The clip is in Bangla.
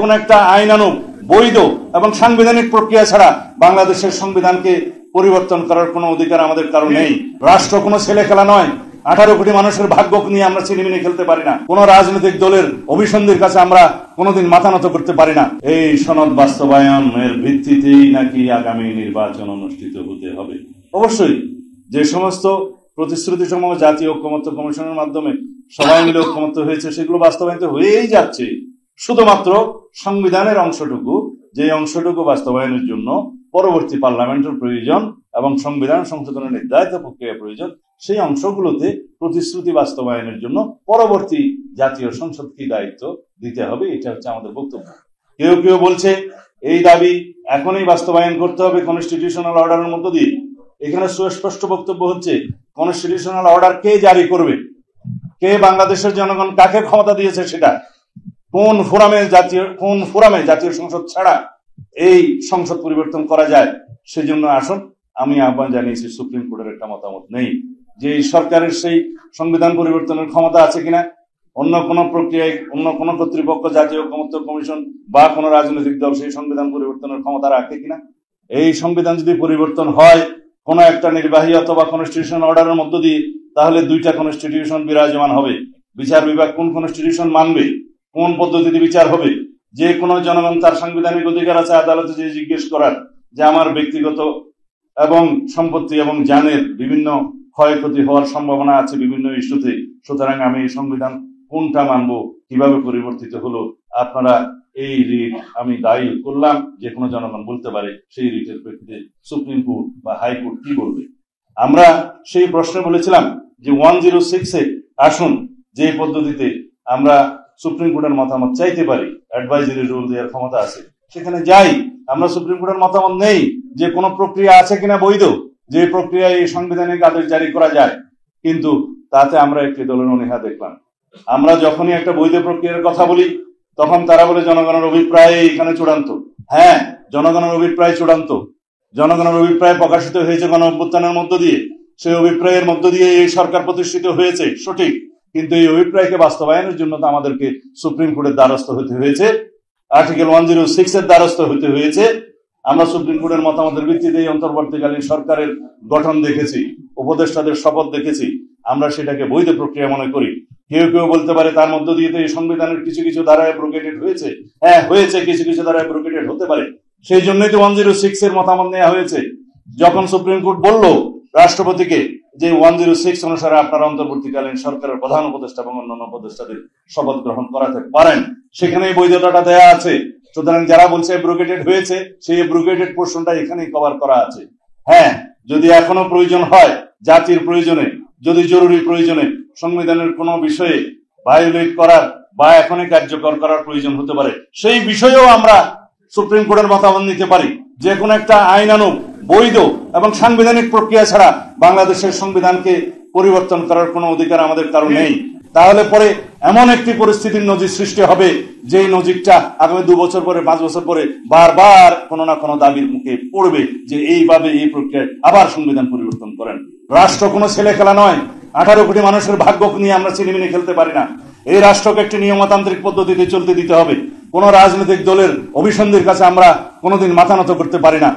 কোন একটা আইনানুগ বৈধ এবং সাংবিধানিক প্রক্রিয়া ছাড়া বাংলাদেশের সংবিধানকে পরিবর্তন করার কোনো অধিকার আমাদের কারো নেই। রাষ্ট্র কোনো ছেলে খেলা নয়। 18 কোটি মানুষের ভাগ্য নিয়ে আমরা ছিনিমিনি খেলতে পারি না। কোন রাজনৈতিক দলের অভিসন্ধির কাছে আমরা কোনোদিন মাথা নত করতে পারি না। এই সনদ বাস্তবায়নের ভিত্তিতেই নাকি আগামী নির্বাচন অনুষ্ঠিত হতে হবে। অবশ্যই যে সমস্ত প্রতিশ্রুতিসমূহ জাতীয় ঐক্যমত্য কমিশনের মাধ্যমে সবাই মিলে ঐক্যমত্য হয়েছে সেগুলো বাস্তবায়িত হয়েই যাচ্ছে। শুধুমাত্র সংবিধানের অংশটুকু, যে অংশটুকু বাস্তবায়নের জন্য পরবর্তী পার্লামেন্টের প্রয়োজন এবং সংবিধান সংশোধনের নির্ধারিত প্রক্রিয়া প্রয়োজন, সেই অংশগুলোতে প্রতিশ্রুতি বাস্তবায়নের জন্য পরবর্তী জাতীয় সংসদকে দায়িত্ব দিতে হবে। এটা হচ্ছে আমাদের বক্তব্য। কেউ কেউ বলছে এই দাবি এখনই বাস্তবায়ন করতে হবে কনস্টিটিউশনাল অর্ডারের মধ্য দিয়ে। এখানে সুস্পষ্ট বক্তব্য হচ্ছে কনস্টিটিউশনাল অর্ডার কে জারি করবে, কে বাংলাদেশের জনগণ কাকে ক্ষমতা দিয়েছে, সেটা কোন ফোরামে জাতীয় সংসদ ছাড়া এই সংসদ পরিবর্তন করা যায়। সেজন্য আসুন, আমি আহ্বান জানিয়েছি, সুপ্রিম কোর্টের একটা মতামত নেই যে সরকারের সেই সংবিধান পরিবর্তনের ক্ষমতা আছে কিনা, অন্য কোন প্রক্রিয়ায় অন্য কোন কর্তৃপক্ষ, জাতীয় ঐক্যমত্য কমিশন বা কোন রাজনৈতিক দল সেই সংবিধান পরিবর্তনের ক্ষমতা রাখে কিনা। এই সংবিধান যদি পরিবর্তন হয় কোন একটা নির্বাহী অথবা কনস্টিটিউশন অর্ডারের মধ্য দিয়ে, তাহলে দুইটা কনস্টিটিউশন বিরাজমান হবে। বিচার বিভাগ কোন কনস্টিটিউশন মানবে, কোন পদ্ধতিতে বিচার হবে। যে কোনো জনগণ তার সাংবিধানিক অধিকার আছে আদালতে যে জিজ্ঞেস করার যে আমার ব্যক্তিগত এবং সম্পত্তি এবং জানের বিভিন্ন ক্ষয়ক্ষতি হওয়ার সম্ভাবনা আছে বিভিন্ন ইস্যুতে, সুতরাং আমি এই সংবিধান কোনটা মানবো, কিভাবে পরিবর্তিত হলো। আপনারা এই রিট আমি দায়ী করলাম, যে কোনো জনগণ বলতে পারে সেই রিটের প্রেক্ষিতে সুপ্রিম কোর্ট বা হাইকোর্ট কি বলবে। আমরা সেই প্রশ্নে বলেছিলাম যে 106-এ আসুন, যে পদ্ধতিতে আমরা সুপ্রিম কোর্টের মতামত চাইতে পারি, অ্যাডভাইজারি রুল দেওয়ার ক্ষমতা আছে, সেখানে যাই। আমরা সুপ্রিম কোর্টের মতামত নেই যে কোনো প্রক্রিয়া আছে কিনা বৈধ, যে প্রক্রিয়ায় এই সাংবিধানিক আদেশ জারি করা যায়, কিন্তু তাতে আমরা একটি দলের অনীহা দেখলাম। আমরা যখনই একটা বৈধ প্রক্রিয়ার কথা বলি তখন তারা বলে জনগণের অভিপ্রায় এখানে চূড়ান্ত। হ্যাঁ, জনগণের অভিপ্রায় চূড়ান্ত। জনগণের অভিপ্রায় প্রকাশিত হয়েছে গণ অভ্যুত্থানের মধ্য দিয়ে, সেই অভিপ্রায়ের মধ্য দিয়ে এই সরকার প্রতিষ্ঠিত হয়েছে, সঠিক। কিন্তু এই অভিপ্রায়কে বাস্তবায়নের জন্য তো আমাদেরকে সুপ্রিম কোর্টের দ্বারস্থ হতে হয়েছে, আর্টিকেল 106-এর দ্বারস্থ হতে হয়েছে। আমরা সুপ্রিম কোর্টের মতামতের ভিত্তিতে এই অন্তর্বর্তীকালীন সরকারের গঠন দেখেছি, উপদেষ্টাদের শপথ দেখেছি। আমরা সেটাকে বৈধ প্রক্রিয়া মনে করি। কেউ কেউ বলতে পারে তার মধ্য দিয়ে তো এই সংবিধানের কিছু কিছু ধারায় ব্রোকেটেড হয়েছে। হ্যাঁ, হয়েছে, কিছু কিছু ধারায় ব্রোকেটেড হতে পারে। সেই জন্যই তো 106-এর মতামত নেওয়া হয়েছে। যখন সুপ্রিম কোর্ট বলল রাষ্ট্রপতিকে যে 106 অনুসারে আপনারা অন্তর্বর্তীকালীন সরকারের প্রধান উপদেষ্টা এবং অন্যান্য উপদেষ্টাদের শপথ গ্রহণ করাতে পারেন, সেখানে বৈধতাটা দেয়া আছে। সুতরাং যারা বলছে ব্রোকেটেড হয়েছে, সেই ব্রোকেটেড পোর্শনটা এখানেই কভার করা আছে। হ্যাঁ, যদি এখনো প্রয়োজন হয়, জাতির প্রয়োজনে, যদি জরুরি প্রয়োজনে সংবিধানের কোনো বিষয়ে ভায়োলেট করার বা এখনই কার্যকর করার প্রয়োজন হতে পারে, সেই বিষয়েও আমরা সুপ্রিম কোর্টের মতামত নিতে পারি। যে কোনো একটা আইনানুগ বৈধ এবং সাংবিধানিক প্রক্রিয়া ছাড়া বাংলাদেশের সংবিধানকে পরিবর্তন করার কোনো অধিকার আমাদের কারো নেই। তাহলে পরে এমন একটি পরিস্থিতির নজির সৃষ্টি হবে, যেই নজিরটা আগামী 2 বছর পরে 5 বছর পরে বারবার কোনো না কোনো দাবির মুখে পড়বে যে এইভাবে এই প্রক্রিয়ায় আবার সংবিধান পরিবর্তন করেন। রাষ্ট্র কোনো ছেলে খেলা নয়। 18 কোটি মানুষের ভাগ্য নিয়ে আমরা ছিনিমিনি খেলতে পারি না। এই রাষ্ট্রকে একটি নিয়মতান্ত্রিক পদ্ধতিতে চলতে দিতে হবে। কোন রাজনৈতিক দলের অভিসন্ধির কাছে আমরা কোনোদিন মাথা নত করতে পারি না।